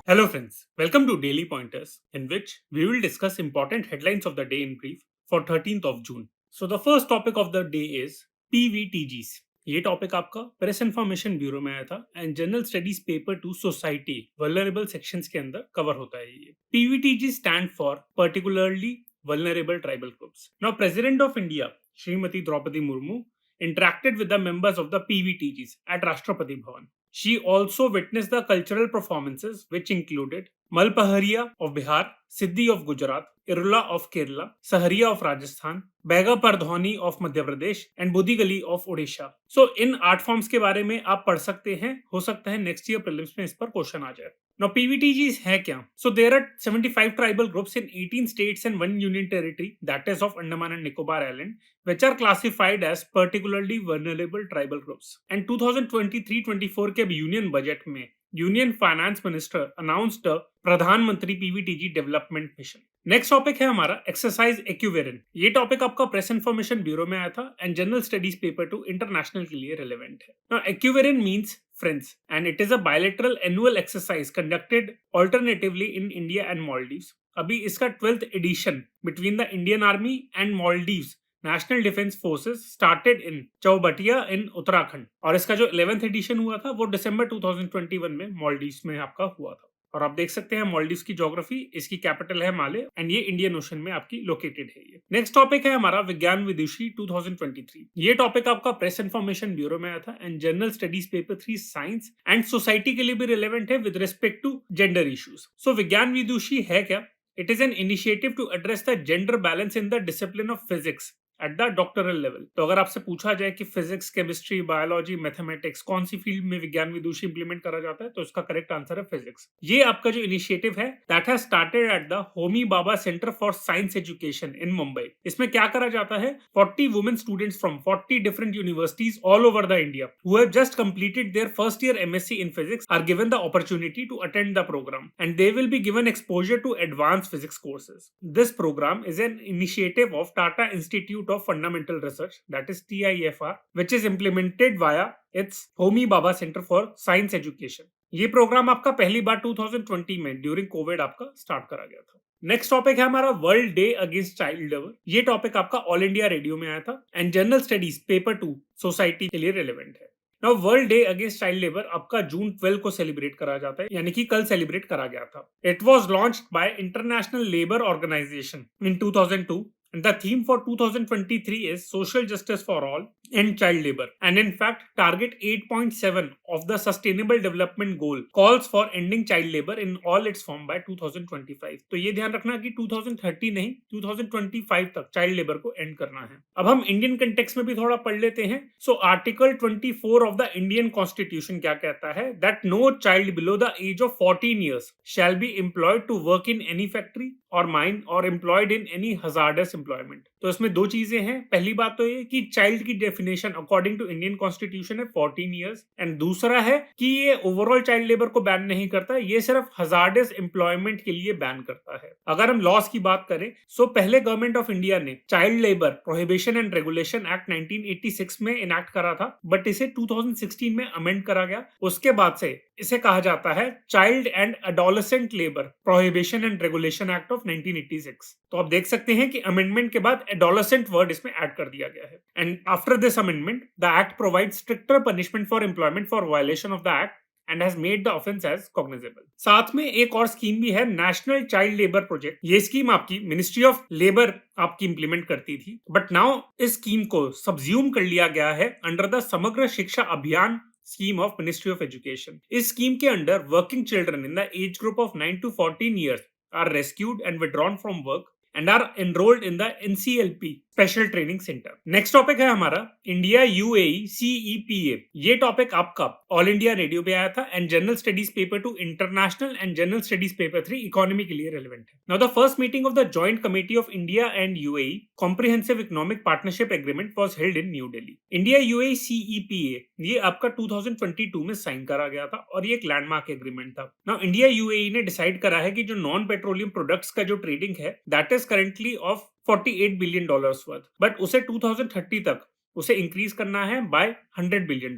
Hello, friends. Welcome to Daily Pointers, in which we will discuss important headlines of the day in brief for 13th of June. So, the first topic of the day is PVTGs. ये topic आपका Press Information Bureau में आया था and general studies paper two society vulnerable sections के अंदर cover होता है ये PVTG stand for particularly vulnerable tribal groups now president of India Shrimati Droupadi Murmu interacted with the members of the PVTGs at Rashtrapati Bhavan. She also witnessed the cultural performances which included Malpahariya of Bihar, Siddhi of Gujarat, Irula of Kerala, Sahariya of Rajasthan, Baiga Pardhauni of Madhya Pradesh and Buddhigali of Odisha. So इन art forms के बारे में आप पढ़ सकते हैं. हो सकता है नेक्स्ट ईयर प्रीलिम्स में इस पर क्वेश्चन आ जाए. नाउ पीवीटीजीज है क्या? So there are 75 tribal groups in 18 states and 1 union territory that is of Andaman and Nicobar island which are classified as particularly vulnerable tribal groups. And 2023-24 के यूनियन बजट में union finance minister announced प्रधानमंत्री PVTG development mission. Next topic है हमारा exercise Ekuverin. ये topic आपका press information bureau में आया था and general studies paper two international के लिए रिलेवेंट है. नाउ एक्यूवेरिन means friends and it is a bilateral annual exercise conducted alternatively in India and Maldives. अभी इसका 12th edition between the Indian Army and Maldives national defence forces started in Chaubatia in Uttarakhand और इसका जो 11th addition हुआ था वो दिसंबर 2021 में मालदीव्स में आपका हुआ था. और आप देख सकते हैं मालदीव्स की ज्योग्राफी, इसकी कैपिटल है माले एंड ये इंडियन ओशन में आपकी लोकेटेड है. ये नेक्स्ट टॉपिक है हमारा विज्ञान विदुषी 2023. ये टॉपिक आपका प्रेस इंफॉर्मेशन ब्यूरो में आया था and general studies paper 3 science and society के लिए भी रिलेवेंट है with respect to gender issues. So Vigyan Vidushi है क्या? It is an initiative to address the gender balance in the discipline of physics at the doctoral level. तो अगर आपसे पूछा जाए कि फिजिक्स, केमिस्ट्री, बायोलॉजी, मैथमेटिक्स कौन सी फील्ड में विज्ञान विदुषी इंप्लीमेंट करा जाता है तो इसका करेक्ट आंसर है फिजिक्स. ये आपका जो इनिशिएटिव है that has started at the Homi Bhabha Centre for Science Education in Mumbai. इसमें क्या करा जाता है? 40 women students from 40 different universities all over the India who have just completed their first year MSc in physics are given the opportunity to attend the programme and they will be given exposure to advance physics courses. This programme is an initiative of Tata Institute of fundamental research, that is TIFR, which is implemented via its Homi Bhabha Center for Science Education. ये programme आपका पहली बार 2020 में during Covid आपका start करा गया था. Next topic है हमारा world day against child labour. ये टॉपिक आपका ऑल इंडिया रेडियो में आया था and general studies paper 2 society के लिए रिलेवेंट है. Now world day against child labour आपका जून 12 को सेलिब्रेट करा जाता है, यानी कि कल सेलिब्रेट करा गया था. It was launched by International Labour Organization in 2002. And the theme for 2023 is Social Justice for All and Child Labor. And in fact, target 8.7 of the Sustainable Development Goal calls for ending child labor in all its form by 2025. तो ये ध्यान रखना कि 2030 नहीं 2025 तक child labour को and करना है. अब हम इंडियन कंटेक्स्ट में भी थोड़ा पढ़ लेते हैं. So article 24 of the Indian constitution क्या कहता है? That no child below the age of 14 years shall be employed to work in any factory or mine or employed in any hazardous employment. तो इसमें दो चीजें हैं. पहली बात तो ये कि चाइल्ड की definition according to Indian constitution है 14 years एंड दूसरा है कि ये ओवरऑल चाइल्ड लेबर को बैन नहीं करता, ये सिर्फ हजार्डस एम्प्लॉयमेंट के लिए बैन करता है. अगर हम लॉस की बात करें सो पहले गवर्नमेंट ऑफ इंडिया ने child labour prohibition and regulation act 1986 में इनैक्ट करा था, बट इसे 2016 में अमेंड करा गया. उसके बाद से इसे कहा जाता है child and adolescent labour prohibition and regulation act of 1986. तो आप देख सकते हैं कि अमेंडमेंट के बाद एडोलेसेंट वर्ड इसमें ऐड कर दिया गया है. And after this amendment the act provide stricter punishment for employment for violation of the act and has made the offense as cognizable. साथ में एक और स्कीम भी है नेशनल चाइल्ड लेबर प्रोजेक्ट. ये स्कीम आपकी मिनिस्ट्री ऑफ लेबर आपकी implement करती थी, बट नाउ इस स्कीम को सब्ज्यूम कर लिया गया है under the Samagra Shiksha Abhiyan scheme of ministry of education. इस स्कीम के under working children in the age group of 9 to 14 years are rescued and withdrawn from work and are enrolled in the NCLP special training centre. Next topic है हमारा India UAE CEPA. ये topic आपका all India radio पे आया था and general studies paper 2 international and general studies paper 3 economy के लिए relevant है. Now the first meeting of the joint committee of India and UAE comprehensive economic partnership agreement was held in new Delhi. India UAE CEPA ये आपका 2022 में sign करा गया था और ये एक लैंडमार्क एग्रीमेंट था. नाउ इंडिया यूएई ने डिसाइड करा है कि जो नॉन पेट्रोलियम प्रोडक्ट्स का जो ट्रेडिंग है that is currently of $48 billion worth, but उसे 2030 तक उसे इंक्रीज करना है by $100 billion.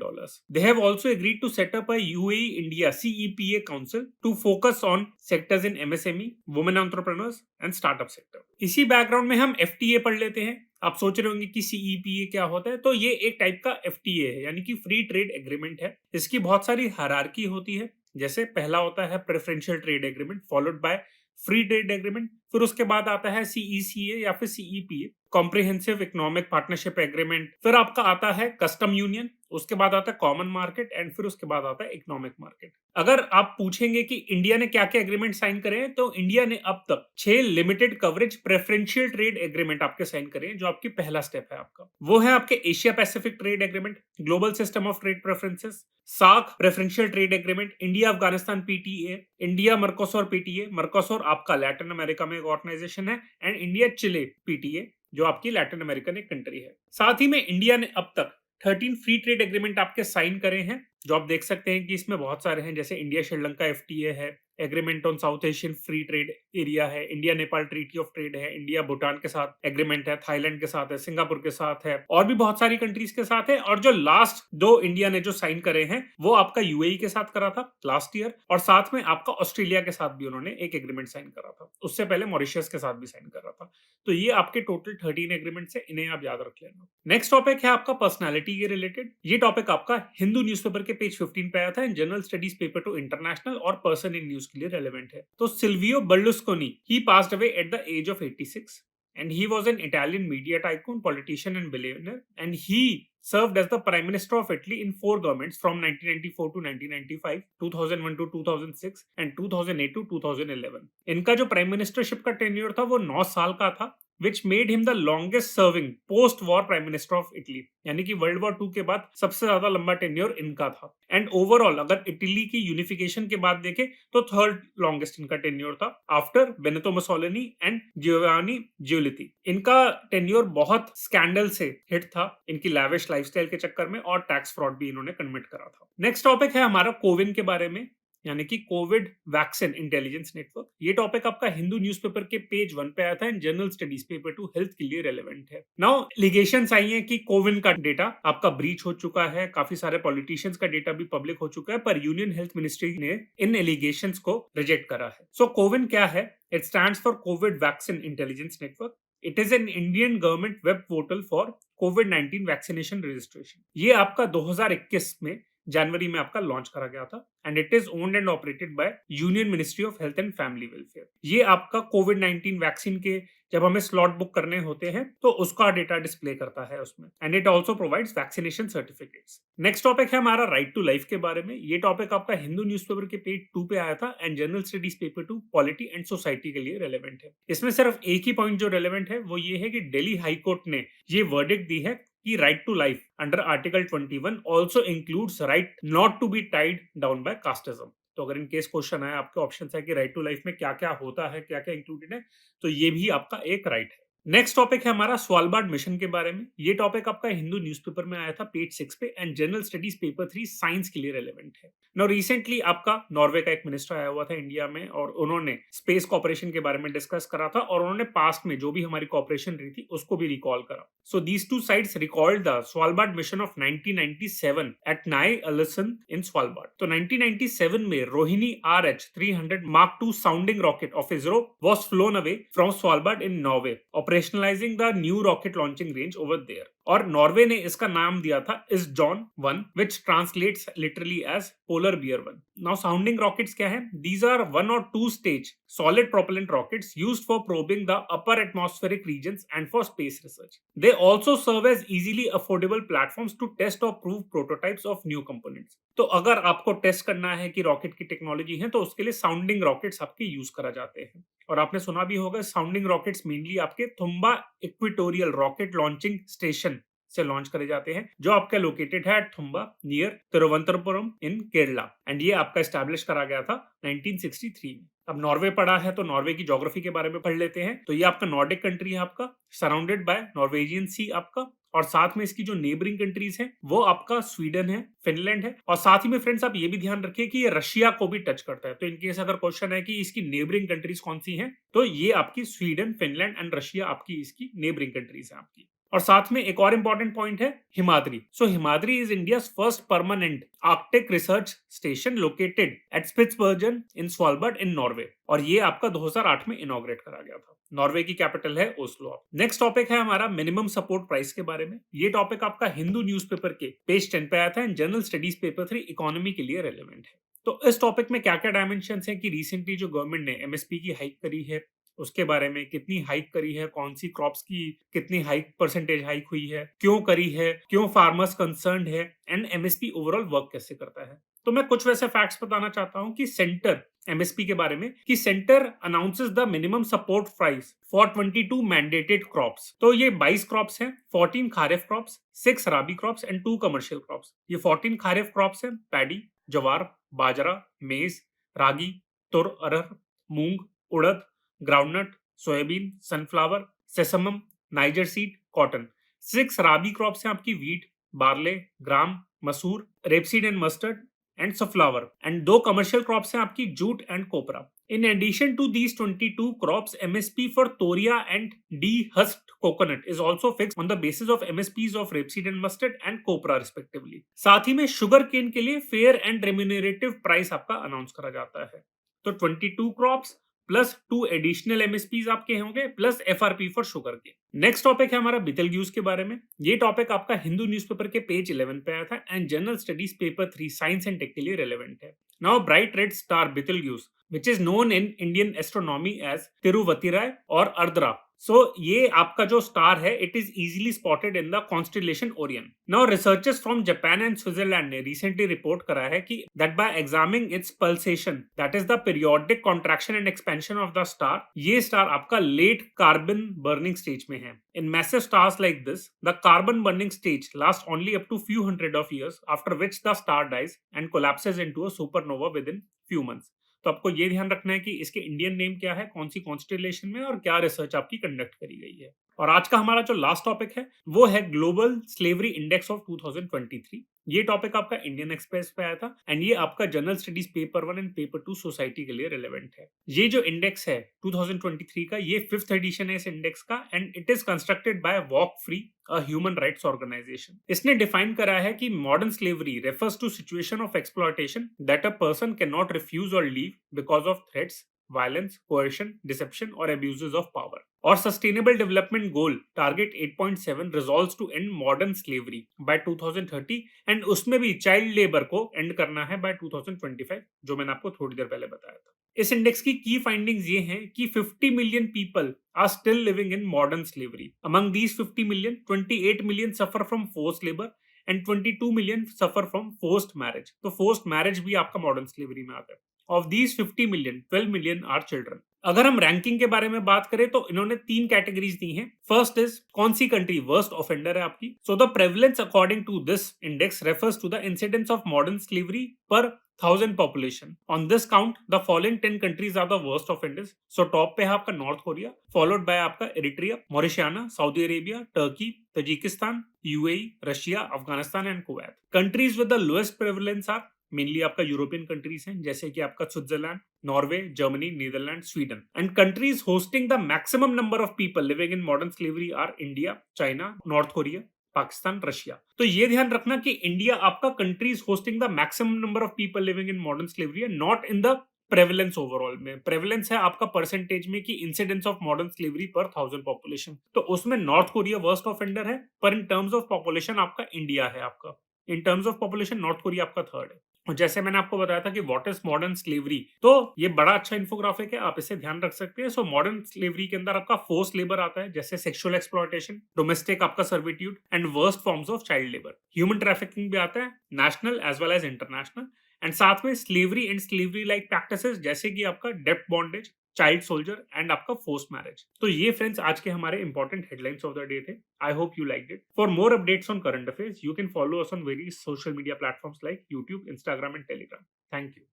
They have also agreed to set up a UAE India CEPA council to focus on sectors in MSME, women entrepreneurs and startup sector. इसी background में हम FTA पढ़ लेते हैं। आप सोच रहे होंगे कि सीईपीए क्या होता है, तो ये एक टाइप का एफटीए है, यानी कि फ्री ट्रेड एग्रीमेंट है। इसकी बहुत सारी हायरार्की होती है। जैसे पहला होता है preferential trade agreement followed by free trade agreement, फिर उसके बाद आता है सीईसीए या फिर CEPA, comprehensive economic partnership agreement, फिर आपका आता है कस्टम यूनियन, उसके बाद आता है कॉमन मार्केट एंड फिर उसके बाद आता है इकोनॉमिक मार्केट। अगर आप पूछेंगे कि इंडिया ने क्या क्या एग्रीमेंट साइन करे हैं, तो इंडिया ने अब तक 6 limited coverage preferential trade agreement आपके साइन करे हैं, जो आपकी पहला स्टेप है आपका। वो है आपके Asia Pacific trade agreement, global system of trade preferences, SAARC preferential trade agreement, India Afghanistan PTA, India Mercosur PTA, Mercosur आपका लैटिन अमेरिका में एक ऑर्गेनाइजेशन है, एंड इंडिया चिले पीटीए, जो आपकी लैटिन अमेरिकन एक कंट्री है। साथ ही में इंडिया ने अब तक 13 फ्री ट्रेड एग्रीमेंट आपके साइन करे हैं, जो आप देख सकते हैं कि इसमें बहुत सारे हैं, जैसे इंडिया श्रीलंका एफटीए है, agreement on South Asian free trade area है, India Nepal treaty of trade है, इंडिया भूटान के साथ एग्रीमेंट है, थाईलैंड के साथ है, सिंगापुर के साथ है, और भी बहुत सारी कंट्रीज के साथ है। और जो लास्ट 2 इंडिया ने जो साइन करे हैं, वो आपका यूएई के साथ करा था लास्ट ईयर, और साथ में आपका ऑस्ट्रेलिया के साथ भी उन्होंने एक एग्रीमेंट साइन करा था। उससे पहले मॉरिशस के साथ भी साइन करा था। तो ये आपके टोटल 13 एग्रीमेंट से, इन्हें आप याद रख लेना। नेक्स्ट टॉपिक है आपका पर्सनैलिटी के रिलेटेड। ये टॉपिक आपका हिंदू न्यूज़पेपर के पेज 15 पे आया था, and general studies paper two international और पर्सन इन न्यूज के लिए रेलेवेंट है। तो Silvio Berlusconi, he passed away at the age of 86 and he was an Italian media tycoon, politician and billionaire, and he served as the prime minister of Italy in 4 governments from 1994 to 1995, 2001 to 2006 and 2008 to 2011। इनका जो prime ministership का tenure था वो 9 साल का था, which made him the longest serving post war prime minister of Italy, यानी कि वर्ल्ड वॉर 2 के बाद सबसे ज्यादा लंबा टेन्योर इनका था। एंड ओवरऑल अगर इटली की यूनिफिकेशन के बाद देखें तो थर्ड लॉन्गेस्ट इनका टेन्योर था, after Benito Mussolini and Giovanni Giolitti. इनका टेन्योर बहुत स्कैंडल से हिट था, इनकी लैविश लाइफस्टाइल के चक्कर में, और टैक्स फ्रॉड भी इन्होंने कमिट करा था। नेक्स्ट टॉपिक है हमारा कोविन के बारे में, यानी कि कोविड वैक्सीन इंटेलिजेंस नेटवर्क। ये टॉपिक आपका हिंदू न्यूज़पेपर के पेज 1 पे आया था, and general studies paper 2 health के लिए रेलेवेंट है। नाउ एलिगेशंस आई हैं कि कोविन का डेटा आपका ब्रीच हो चुका है, काफी सारे पॉलिटिशियंस का डेटा भी पब्लिक हो चुका है, पर यूनियन हेल्थ मिनिस्ट्री ने इन एलिगेशंस को रिजेक्ट करा है। सो कोविन क्या है? It stands for Covid vaccine intelligence network. It is an Indian government web portal for covid vaccination registration. ये आपका 2021 में जनवरी में आपका लॉन्च करा गया था, and it is owned and operated by union ministry of health and family welfare. ये आपका कोविड-19 वैक्सीन के जब हमें स्लॉट बुक करने होते हैं तो उसका डेटा डिस्प्ले करता है उसमें, and it also provides vaccination certificates. Next topic है हमारा राइट टू लाइफ के बारे में। ये टॉपिक आपका हिंदू न्यूज़पेपर के पेज 2 पे आया था, and general studies paper 2 polity and society के लिए रेलेवेंट है। इसमें सिर्फ एक ही पॉइंट जो रेलेवेंट है वो ये है कि दिल्ली हाई कोर्ट ने ये वर्डिक्ट दी है कि right to life under article 21 also includes right not to be tied down by casteism. तो अगर इन केस क्वेश्चन आए, आपके ऑप्शन है कि राइट टू लाइफ में क्या क्या होता है, क्या क्या इंक्लूडेड है, तो ये भी आपका एक राइट है। नेक्स्ट टॉपिक है हमारा स्वालबार्ड मिशन के बारे में। ये टॉपिक आपका हिंदू न्यूज़पेपर में आया था पेज 6 पे, and general studies paper 3 science के लिए रेलेवेंट है। नाउ रिसेंटली आपका नॉर्वे का एक मिनिस्टर आया हुआ था इंडिया में, और उन्होंने स्पेस कॉपरेशन के बारे में डिस्कस करा था, और उन्होंने पास्ट में जो भी हमारी कॉपरेशन रही थी उसको भी रिकॉल करा। So these two sides recalled the Svalbard mission of 1997 at Ny Alesund in Svalbard. तो 1997 में Rohini RH-300 Mark II sounding rocket of ISRO was flown away from Svalbard in Norway, operationalizing the new rocket launching range over there। और Norway ने इसका नाम दिया था इस John 1, which translates literally as polar bear 1। Now sounding rockets क्या है? These are 1 or 2 stage solid propellant rockets used for probing the upper atmospheric regions and for space research। They also serve as easily affordable platforms to test or prove prototypes of new components। तो अगर आपको test करना है कि rocket की technology है, तो उसके लिए साउंडिंग रॉकेट्स आपके यूज करा जाते हैं। और आपने सुना भी होगा साउंडिंग रॉकेट्स मेनली आपके Thumba equatorial rocket launching station से लॉन्च करे जाते हैं, जो आपका लोकेटेड है at Thumba near Thiruvananthapuram in Kerala, and ये आपका एस्टैब्लिश करा गया था 1963 में। अब नॉर्वे पढ़ा है तो नॉर्वे की ज्योग्राफी के बारे में पढ़ लेते हैं। तो ये आपका नॉर्डिक कंट्री है, आपका सराउंडेड बाय नॉर्वेजियन सी आपका, और साथ में इसकी जो नेबरिंग कंट्रीज हैं वो आपका स्वीडन है, फिनलैंड है, और साथ ही में फ्रेंड्स आप ये भी ध्यान रखिए कि ये रशिया को भी टच करता है। तो इनकेस अगर क्वेश्चन है कि इसकी नेबरिंग कंट्रीज कौन सी हैं, तो ये आपकी स्वीडन, फिनलैंड एंड रशिया आपकी इसकी नेबरिंग कंट्रीज हैं आपकी। और साथ में एक और इंपॉर्टेंट पॉइंट है Himadri. So Himadri is India's first permanent Arctic research station located at Spitsbergen in Svalbard in Norway, और ये आपका 2008 में इनॉग्रेट करा गया था। नॉर्वे की कैपिटल है ओस्लो। नेक्स्ट टॉपिक है हमारा मिनिमम सपोर्ट प्राइस के बारे में। ये टॉपिक आपका हिंदू न्यूज़पेपर के पेज 10 पे आया था and general studies paper 3 economy के लिए रेलेवेंट है। तो इस टॉपिक में क्या क्या डायमेंशंस हैं कि रिसेंटली जो गवर्नमेंट ने एमएसपी की हाइक करी है उसके बारे में, कितनी हाइक करी है, कौन सी क्रॉप्स की कितनी हाइक परसेंटेज हाइक हुई है, क्यों करी है, क्यों फार्मर्स कंसर्न्ड है, एंड एमएसपी ओवरऑल वर्क कैसे करता है। तो मैं कुछ वैसे फैक्ट्स बताना चाहता हूं कि सेंटर एमएसपी के बारे में कि centre announces the minimum support price for 22 mandated crops. तो ये 22 क्रॉप्स हैं, 14 kharif crops, 6 rabi crops and 2 commercial crops. ये 14 खारिफ क्रॉप्स हैं पैडी, जवार, बाजरा, maize, ragi, tur, arhar, moong, urad, groundnut, soybean, sunflower, sesamum, niger seed, cotton. 6 rabi crops हैं आपकी wheat, barley, gram, masoor, rapeseed and mustard and safflower, and 2 commercial crops हैं आपकी jute and copra. In addition to these 22 crops, MSP for Toria and de-husked coconut is also fixed on the basis of MSPs of rapeseed and mustard and copra respectively. साथ ही में sugar cane के लिए fair and remunerative price आपका announce करा जाता है। तो 22 crops plus 2 additional एमएसपीज आपके होंगे प्लस एफआरपी फॉर शुगर के। नेक्स्ट टॉपिक है हमारा बिटलग्यूज के बारे में। ये टॉपिक आपका हिंदू न्यूज़पेपर के पेज 11 पे आया था and general studies paper 3 science and tech के लिए रेलेवेंट है। Now bright red star Betelgeuse which is known in Indian astronomy as Tiruvattirai or Ardra. So ये आपका जो स्टार है it is easily spotted in the constellation Orion. Now researchers from Japan and Switzerland ने recently report करा है कि that by examining its pulsation, that is the periodic contraction and expansion of the star, ये star आपका late carbon burning stage में है। In massive stars like this, the carbon burning stage lasts only up to few hundred of years, after which the star dies and collapses into a supernova within few months. तो आपको ये ध्यान रखना है कि इसके इंडियन नेम क्या है, कौन सी कॉन्स्टेलेशन में, और क्या रिसर्च आपकी कंडक्ट करी गई है। और आज का हमारा जो लास्ट टॉपिक है वो है ग्लोबल स्लेवरी इंडेक्स ऑफ 2023। ये टॉपिक आपका इंडियन एक्सप्रेस पे आया था एंड ये आपका general studies paper 1 and paper 2 society के लिए रिलेवेंट है। ये जो इंडेक्स है 2023 का, ये 5th एडिशन है इस इंडेक्स का and it is constructed by Walk Free, a human rights organisation. इसने डिफाइन करा है कि modern slavery refers to situation of exploitation that a person cannot नॉट रिफ्यूज और leave because of threats, violence, coercion, deception or abuses of power. और Sustainable Development Goal Target 8.7 resolves to end modern slavery by 2030 and उसमें भी child labour को and करना है by 2025, जो मैंने आपको थोड़ी देर पहले बताया था। इस इंडेक्स की फाइंडिंग्स ये हैं कि 50 million people are still living in modern slavery. Among these 50 million, 28 million suffer from forced labour and 22 million suffer from forced marriage. तो फोर्स्ड मैरिज भी आपका मॉडर्न स्लेवरी में आता है। Of these 50 million, 12 million are children. अगर हम ranking के बारे में बात करें तो इन्होंने 3 कैटेगरीज दी हैं। फर्स्ट इज कौन सी कंट्री वर्स्ट ऑफेंडर है आपकी। So the prevalence according to this index refers to the incidence of modern slavery per 1000 population. On this count, the following 10 countries are the worst offenders. So top पे है आपका North Korea, followed by आपका Eritrea, Mauritania, Saudi Arabia, Turkey, Tajikistan, UAE, Russia, Afghanistan and Kuwait. Countries with the lowest prevalence are mainly आपका European countries हैं, जैसे कि आपका Switzerland, Norway, Germany, Netherlands, Sweden. And countries hosting the maximum number of people living in modern slavery are India, China, North Korea, Pakistan, Russia. तो ये ध्यान रखना कि इंडिया आपका countries hosting the maximum number of people living in modern slavery है, not in the prevalence overall में। Prevalence है आपका परसेंटेज में कि incidence of modern slavery per 1000 population. तो उसमें नॉर्थ कोरिया वर्स्ट ऑफेंडर है, पर इन टर्म्स ऑफ पॉपुलेशन आपका इंडिया है आपका। In terms of population north Korea आपका थर्ड है। और जैसे मैंने आपको बताया था कि व्हाट इज मॉडर्न स्लेवरी, तो ये बड़ा अच्छा इन्फोग्राफिक है, आप इसे ध्यान रख सकते हैं। सो मॉडर्न स्लेवरी के अंदर आपका फोर्स लेबर आता है, जैसे सेक्सुअल एक्सप्लॉयटेशन, डोमेस्टिक आपका servitude and worst forms of child labour. Human trafficking भी आता है, national as well as international. And साथ में slavery and slavery like practices, जैसे कि आपका depth bondage, child soldier and आपका फोर्स मैरिज। तो ये फ्रेंड्स आज के हमारे important headlines of the day थे। I hope you liked it. For more updates on current affairs you can follow us on various social media platforms like YouTube, Instagram and Telegram. Thank you.